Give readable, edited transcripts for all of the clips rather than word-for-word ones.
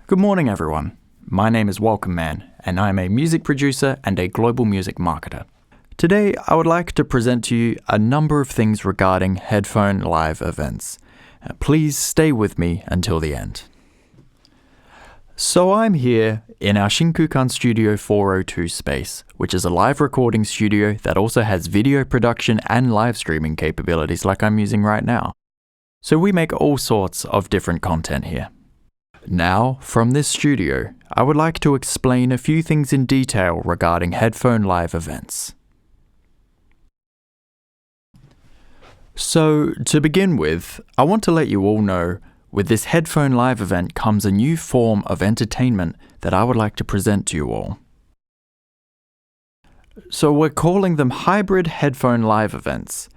Good morning, everyone. My name is WELCOMEMAN, and I'm a music producer and a global music marketer. Today, I would like to present to you a number of things regarding headphone live events. Please stay with me until the end. So I'm here in our Shinkukan Studio 402 space, which is a live recording studio that also has video production and live streaming capabilities like I'm using right now. So we make all sorts of different content here. Now, from this studio, I would like to explain a few things in detail regarding headphone live events. So, to begin with, I want to let you all know, with this headphone live event comes a new form of entertainment that I would like to present to you all. So we're calling them hybrid headphone live events.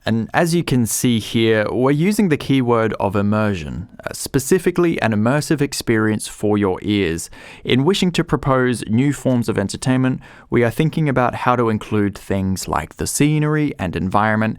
And as you can see here, we're using the keyword of immersion, specifically an immersive experience for your ears. In wishing to propose new forms of entertainment, we are thinking about how to include things like the scenery and environment,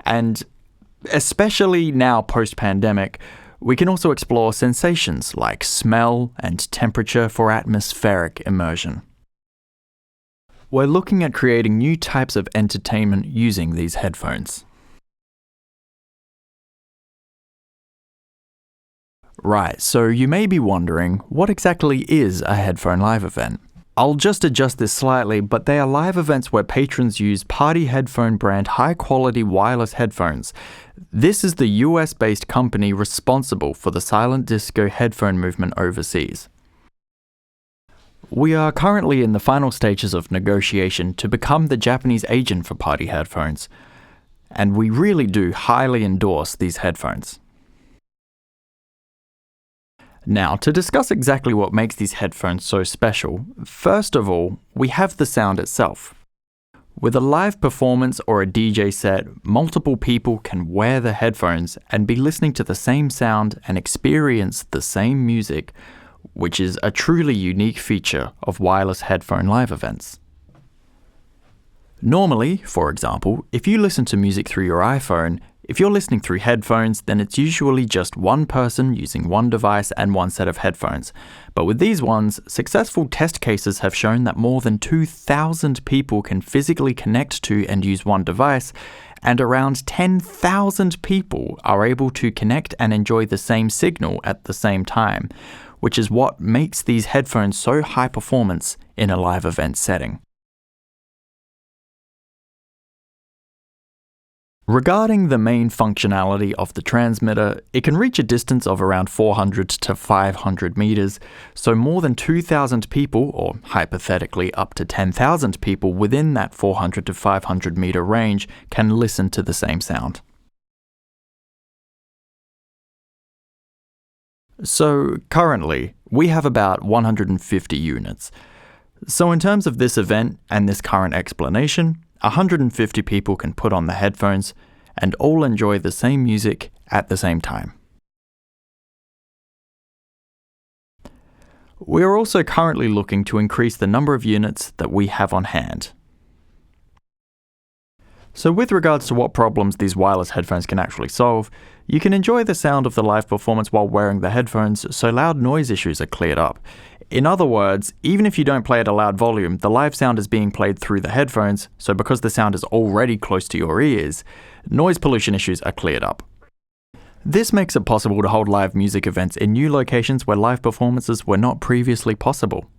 and especially now post-pandemic, we can also explore sensations like smell and temperature for atmospheric immersion. We're looking at creating new types of entertainment using these headphones. Right, so you may be wondering, what exactly is a headphone live event? I'll just adjust this slightly, but they are live events where patrons use Party Headphone brand high-quality wireless headphones. This is the US-based company responsible for the silent disco headphone movement overseas. We are currently in the final stages of negotiation to become the Japanese agent for Party Headphones, and we really do highly endorse these headphones. Now, to discuss exactly what makes these headphones so special, first of all, we have the sound itself. With a live performance or a DJ set, multiple people can wear the headphones and be listening to the same sound and experience the same music, which is a truly unique feature of wireless headphone live events. Normally, for example, if you listen to music through your iPhone, if you're listening through headphones, then it's usually just one person using one device and one set of headphones. But with these ones, successful test cases have shown that more than 2,000 people can physically connect to and use one device, and around 10,000 people are able to connect and enjoy the same signal at the same time, which is what makes these headphones so high performance in a live event setting. Regarding the main functionality of the transmitter, it can reach a distance of around 400 to 500 meters, so more than 2,000 people, or hypothetically up to 10,000 people within that 400 to 500 meter range can listen to the same sound. So currently, we have about 150 units. So in terms of this event and this current explanation, 150 people can put on the headphones and all enjoy the same music at the same time. We are also currently looking to increase the number of units that we have on hand. So with regards to what problems these wireless headphones can actually solve, you can enjoy the sound of the live performance while wearing the headphones, so loud noise issues are cleared up. In other words, even if you don't play at a loud volume, the live sound is being played through the headphones, so because the sound is already close to your ears, noise pollution issues are cleared up. This makes it possible to hold live music events in new locations where live performances were not previously possible.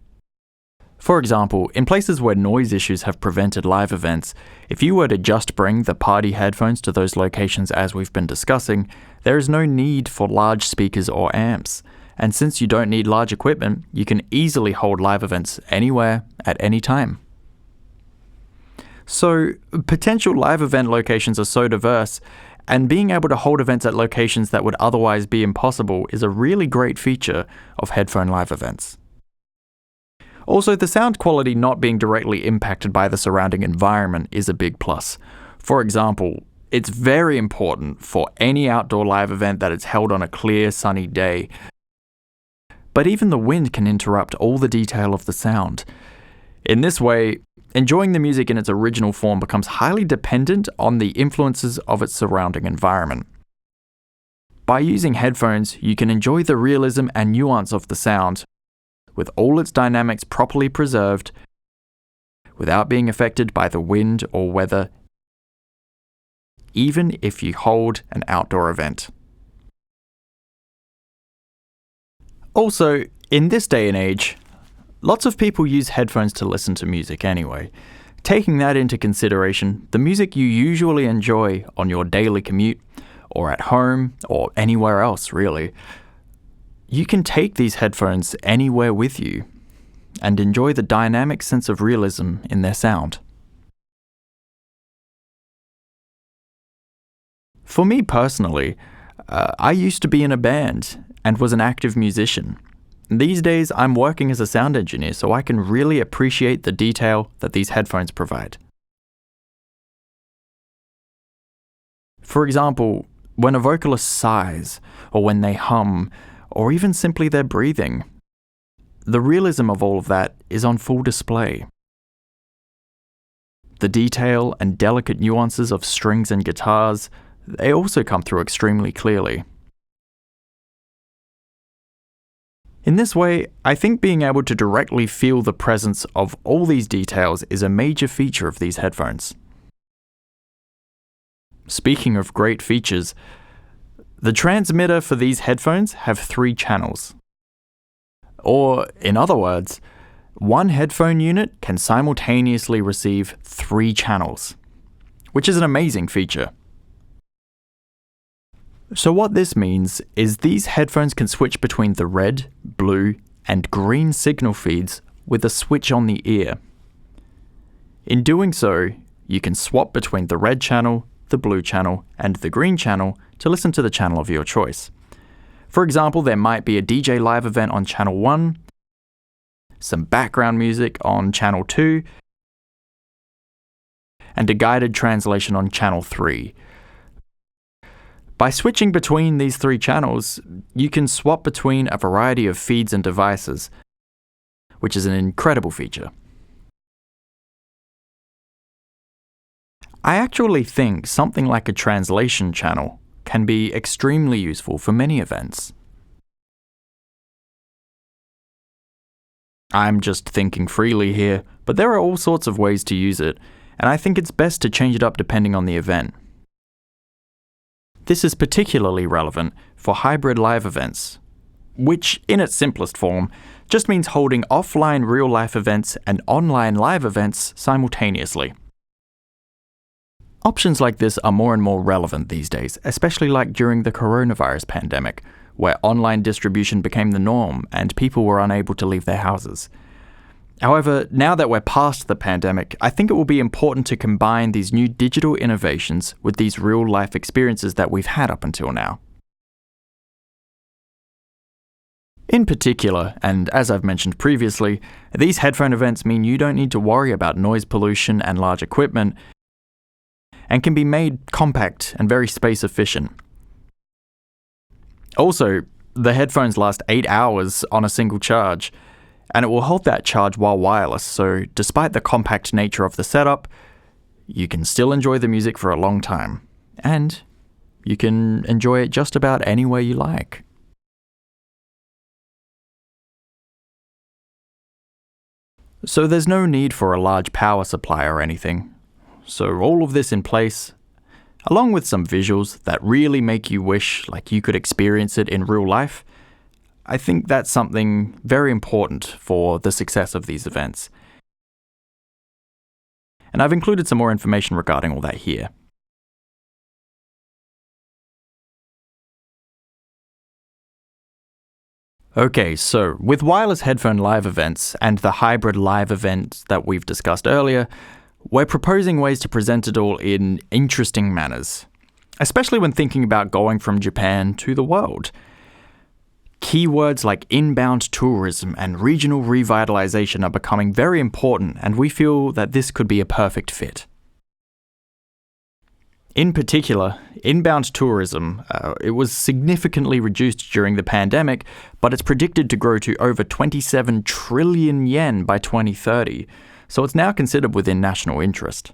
For example, in places where noise issues have prevented live events, if you were to just bring the party headphones to those locations as we've been discussing, there is no need for large speakers or amps. And since you don't need large equipment, you can easily hold live events anywhere, at any time. So, potential live event locations are so diverse, and being able to hold events at locations that would otherwise be impossible is a really great feature of headphone live events. Also, the sound quality not being directly impacted by the surrounding environment is a big plus. For example, it's very important for any outdoor live event that it's held on a clear, sunny day. But even the wind can interrupt all the detail of the sound. In this way, enjoying the music in its original form becomes highly dependent on the influences of its surrounding environment. By using headphones, you can enjoy the realism and nuance of the sound, with all its dynamics properly preserved, without being affected by the wind or weather, even if you hold an outdoor event. Also, in this day and age, lots of people use headphones to listen to music anyway. Taking that into consideration, the music you usually enjoy on your daily commute, or at home, or anywhere else really, you can take these headphones anywhere with you and enjoy the dynamic sense of realism in their sound. For me personally, I used to be in a band and was an active musician. These days, I'm working as a sound engineer, so I can really appreciate the detail that these headphones provide. For example, when a vocalist sighs, or when they hum, or even simply their breathing, the realism of all of that is on full display. The detail and delicate nuances of strings and guitars, they also come through extremely clearly. In this way, I think being able to directly feel the presence of all these details is a major feature of these headphones. Speaking of great features, the transmitter for these headphones have 3 channels. Or, in other words, one headphone unit can simultaneously receive 3 channels, which is an amazing feature. So what this means is these headphones can switch between the red, blue, and green signal feeds with a switch on the ear. In doing so, you can swap between the red channel, the blue channel, and the green channel to listen to the channel of your choice. For example, there might be a DJ live event on channel 1, some background music on channel 2, and a guided translation on channel 3. By switching between these 3 channels, you can swap between a variety of feeds and devices, which is an incredible feature. I actually think something like a translation channel can be extremely useful for many events. I'm just thinking freely here, but there are all sorts of ways to use it, and I think it's best to change it up depending on the event. This is particularly relevant for hybrid live events, which, in its simplest form, just means holding offline real-life events and online live events simultaneously. Options like this are more and more relevant these days, especially like during the coronavirus pandemic, where online distribution became the norm and people were unable to leave their houses. However, now that we're past the pandemic, I think it will be important to combine these new digital innovations with these real-life experiences that we've had up until now. In particular, and as I've mentioned previously, these headphone events mean you don't need to worry about noise pollution and large equipment, and can be made compact and very space efficient. Also, the headphones last 8 hours on a single charge, and it will hold that charge while wireless, so despite the compact nature of the setup, you can still enjoy the music for a long time, and you can enjoy it just about anywhere you like. So there's no need for a large power supply or anything. So all of this in place, along with some visuals that really make you wish like you could experience it in real life, I think that's something very important for the success of these events. And I've included some more information regarding all that here. Okay, so with wireless headphone live events and the hybrid live events that we've discussed earlier, we're proposing ways to present it all in interesting manners, especially when thinking about going from Japan to the world. Keywords like inbound tourism and regional revitalization are becoming very important, and we feel that this could be a perfect fit. In particular, inbound tourism, it was significantly reduced during the pandemic, but it's predicted to grow to over 27 trillion yen by 2030, so it's now considered within national interest.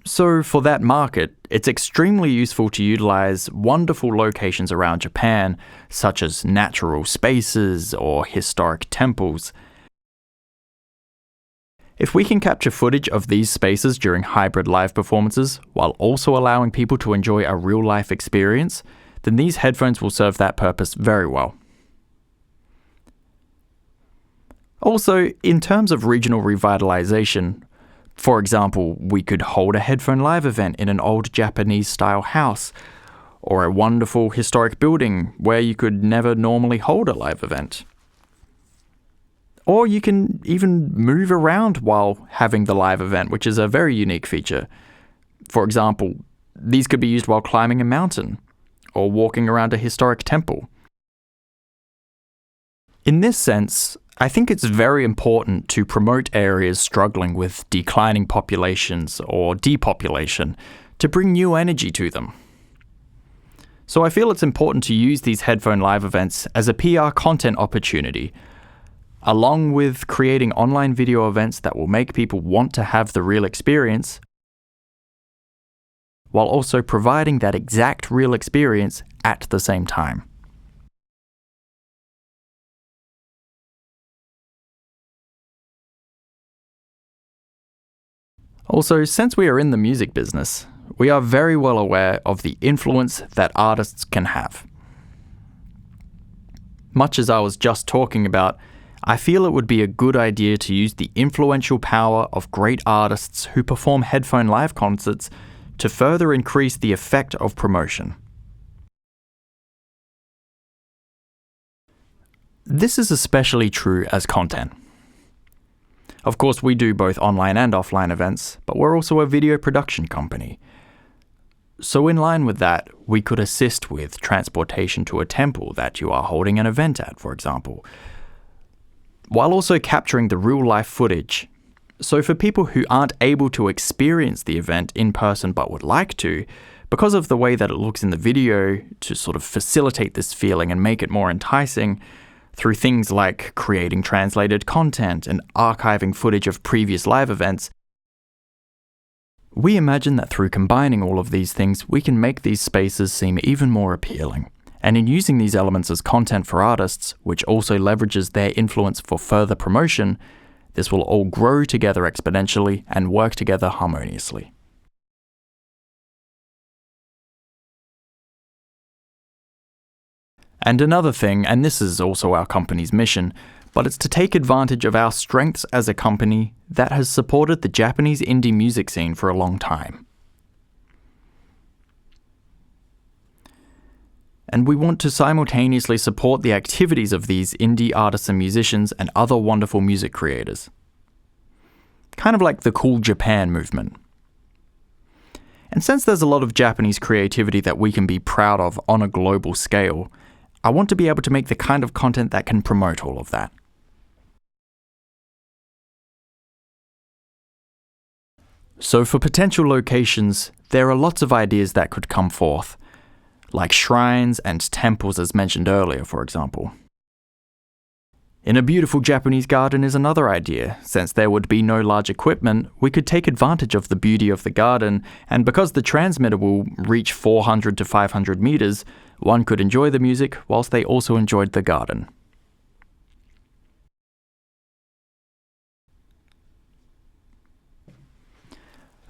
So for that market, it's extremely useful to utilize wonderful locations around Japan, such as natural spaces or historic temples. If we can capture footage of these spaces during hybrid live performances, while also allowing people to enjoy a real-life experience, then these headphones will serve that purpose very well. Also, in terms of regional revitalization, for example, we could hold a headphone live event in an old Japanese-style house, or a wonderful historic building where you could never normally hold a live event. Or you can even move around while having the live event, which is a very unique feature. For example, these could be used while climbing a mountain, or walking around a historic temple. In this sense, I think it's very important to promote areas struggling with declining populations or depopulation to bring new energy to them. So I feel it's important to use these headphone live events as a PR content opportunity, along with creating online video events that will make people want to have the real experience, while also providing that exact real experience at the same time. Also, since we are in the music business, we are very well aware of the influence that artists can have. Much as I was just talking about, I feel it would be a good idea to use the influential power of great artists who perform headphone live concerts to further increase the effect of promotion. This is especially true as content. Of course, we do both online and offline events, but we're also a video production company. So in line with that, we could assist with transportation to a temple that you are holding an event at, for example, while also capturing the real-life footage. So for people who aren't able to experience the event in person but would like to, because of the way that it looks in the video, to sort of facilitate this feeling and make it more enticing, through things like creating translated content and archiving footage of previous live events, we imagine that through combining all of these things, we can make these spaces seem even more appealing. And in using these elements as content for artists, which also leverages their influence for further promotion, this will all grow together exponentially and work together harmoniously. And another thing, and this is also our company's mission, but it's to take advantage of our strengths as a company that has supported the Japanese indie music scene for a long time. And we want to simultaneously support the activities of these indie artists and musicians and other wonderful music creators. Kind of like the Cool Japan movement. And since there's a lot of Japanese creativity that we can be proud of on a global scale, I want to be able to make the kind of content that can promote all of that. So for potential locations, there are lots of ideas that could come forth, like shrines and temples as mentioned earlier, for example. In a beautiful Japanese garden is another idea. Since there would be no large equipment, we could take advantage of the beauty of the garden, and because the transmitter will reach 400 to 500 meters, one could enjoy the music whilst they also enjoyed the garden.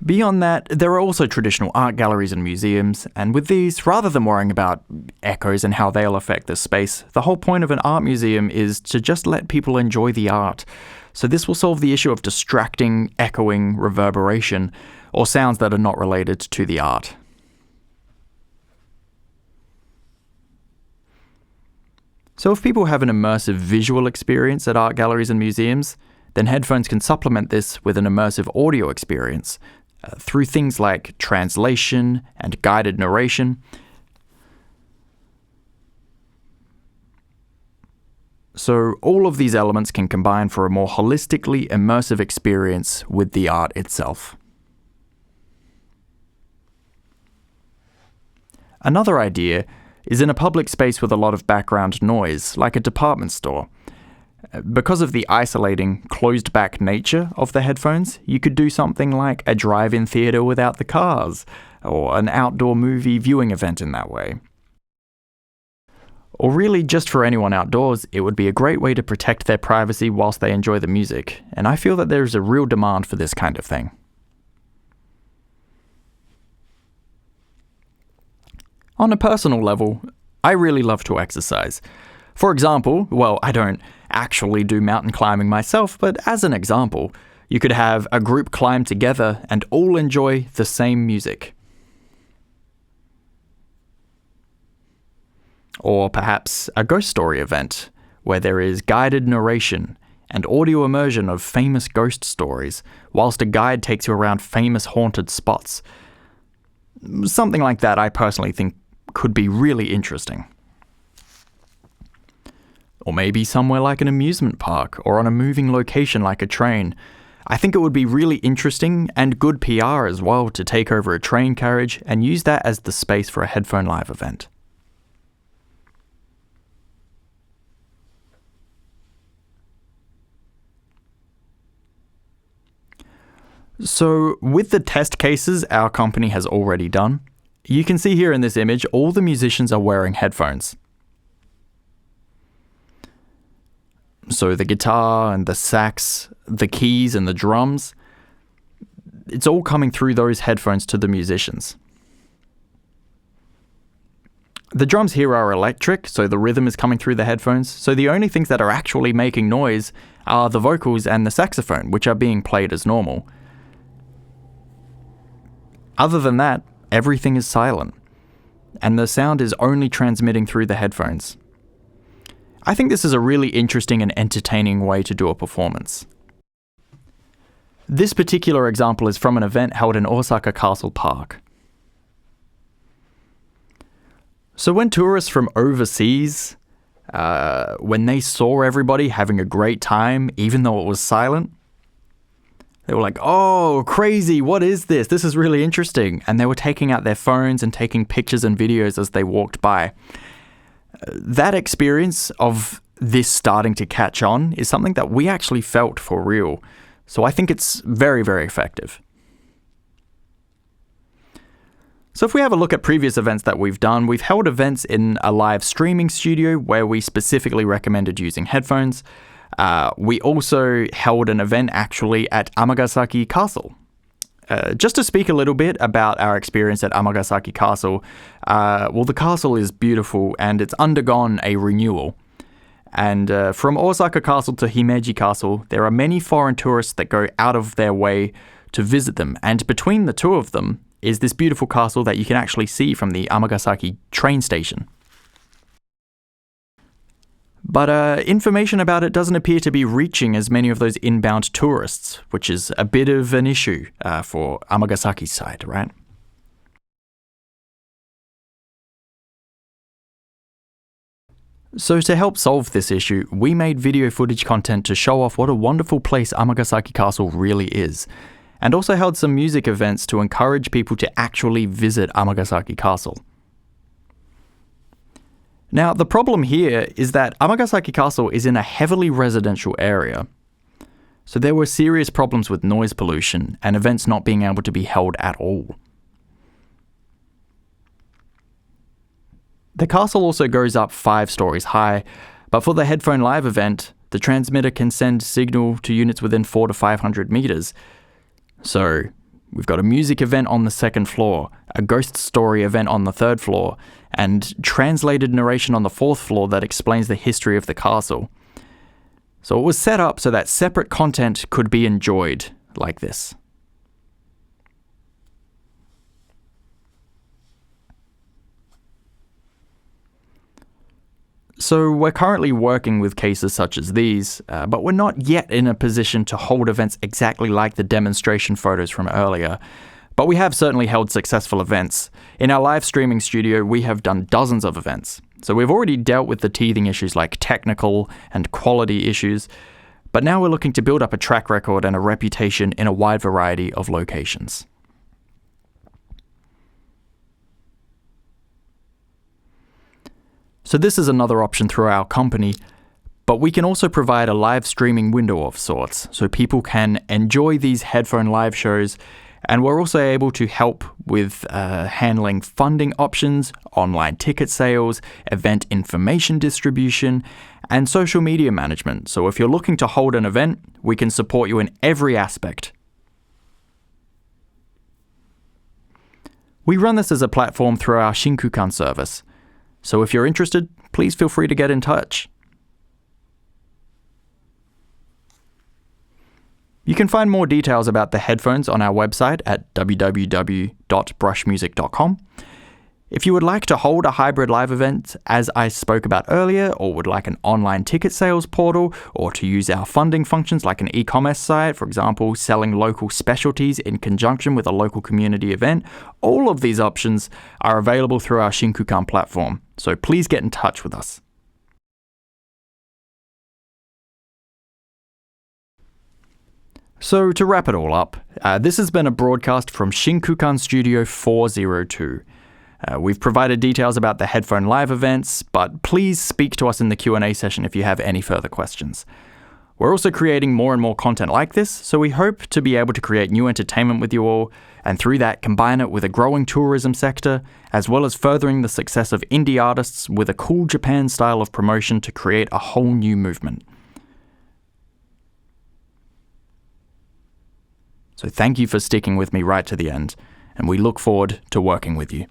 Beyond that, there are also traditional art galleries and museums, and with these, rather than worrying about echoes and how they'll affect the space, the whole point of an art museum is to just let people enjoy the art. So this will solve the issue of distracting, echoing, reverberation, or sounds that are not related to the art. So if people have an immersive visual experience at art galleries and museums, then headphones can supplement this with an immersive audio experience through things like translation and guided narration. So all of these elements can combine for a more holistically immersive experience with the art itself. Another idea is in a public space with a lot of background noise, like a department store. Because of the isolating, closed-back nature of the headphones, you could do something like a drive-in theater without the cars, or an outdoor movie viewing event in that way. Or really, just for anyone outdoors, it would be a great way to protect their privacy whilst they enjoy the music, and I feel that there is a real demand for this kind of thing. On a personal level, I really love to exercise. For example, well, I don't actually do mountain climbing myself, but as an example, you could have a group climb together and all enjoy the same music. Or perhaps a ghost story event, where there is guided narration and audio immersion of famous ghost stories, whilst a guide takes you around famous haunted spots. Something like that I personally think could be really interesting. Or maybe somewhere like an amusement park, or on a moving location like a train. I think it would be really interesting and good PR as well to take over a train carriage and use that as the space for a Headphone Live event. So, with the test cases our company has already done, you can see here in this image all the musicians are wearing headphones. So the guitar and the sax, the keys and the drums, it's all coming through those headphones to the musicians. The drums here are electric, so the rhythm is coming through the headphones, so the only things that are actually making noise are the vocals and the saxophone, which are being played as normal. Other than that, everything is silent, and the sound is only transmitting through the headphones. I think this is a really interesting and entertaining way to do a performance. This particular example is from an event held in Osaka Castle Park. So when tourists from overseas, when they saw everybody having a great time, even though it was silent, they were like, "Oh, crazy, what is this? This is really interesting." And they were taking out their phones and taking pictures and videos as they walked by. That experience of this starting to catch on is something that we actually felt for real. So I think it's very, very effective. So if we have a look at previous events that we've done, we've held events in a live streaming studio where we specifically recommended using headphones. We also held an event actually at Amagasaki Castle. Just to speak a little bit about our experience at Amagasaki Castle, well, the castle is beautiful and it's undergone a renewal. And from Osaka Castle to Himeji Castle, there are many foreign tourists that go out of their way to visit them. And between the two of them is this beautiful castle that you can actually see from the Amagasaki train station. But information about it doesn't appear to be reaching as many of those inbound tourists, which is a bit of an issue for Amagasaki's side, right? So to help solve this issue, we made video footage content to show off what a wonderful place Amagasaki Castle really is, and also held some music events to encourage people to actually visit Amagasaki Castle. Now, the problem here is that Amagasaki Castle is in a heavily residential area. So there were serious problems with noise pollution and events not being able to be held at all. The castle also goes up 5 stories high, but for the Headphone Live event, the transmitter can send signal to units within 400 to 500 meters. So we've got a music event on the 2nd floor, a ghost story event on the 3rd floor, and translated narration on the 4th floor that explains the history of the castle. So it was set up so that separate content could be enjoyed like this. So we're currently working with cases such as these, but we're not yet in a position to hold events exactly like the demonstration photos from earlier. But we have certainly held successful events. In our live streaming studio, we have done dozens of events. So we've already dealt with the teething issues like technical and quality issues, but now we're looking to build up a track record and a reputation in a wide variety of locations. So this is another option through our company, But we can also provide a live streaming window of sorts, so people can enjoy these headphone live shows. And we're also able to help with handling funding options, online ticket sales, event information distribution, and social media management. So if you're looking to hold an event, we can support you in every aspect. We run this as a platform through our Shinkukan service. So if you're interested, please feel free to get in touch. You can find more details about the headphones on our website at www.brushmusic.com. If you would like to hold a hybrid live event, as I spoke about earlier, or would like an online ticket sales portal, or to use our funding functions like an e-commerce site, for example, selling local specialties in conjunction with a local community event, all of these options are available through our Shinkukan platform. So please get in touch with us. So to wrap it all up, this has been a broadcast from Shinkukan Studio 402. We've provided details about the headphone live events, but please speak to us in the Q&A session if you have any further questions. We're also creating more and more content like this, so we hope to be able to create new entertainment with you all, and through that combine it with a growing tourism sector, as well as furthering the success of indie artists with a cool Japan style of promotion to create a whole new movement. So thank you for sticking with me right to the end, and we look forward to working with you.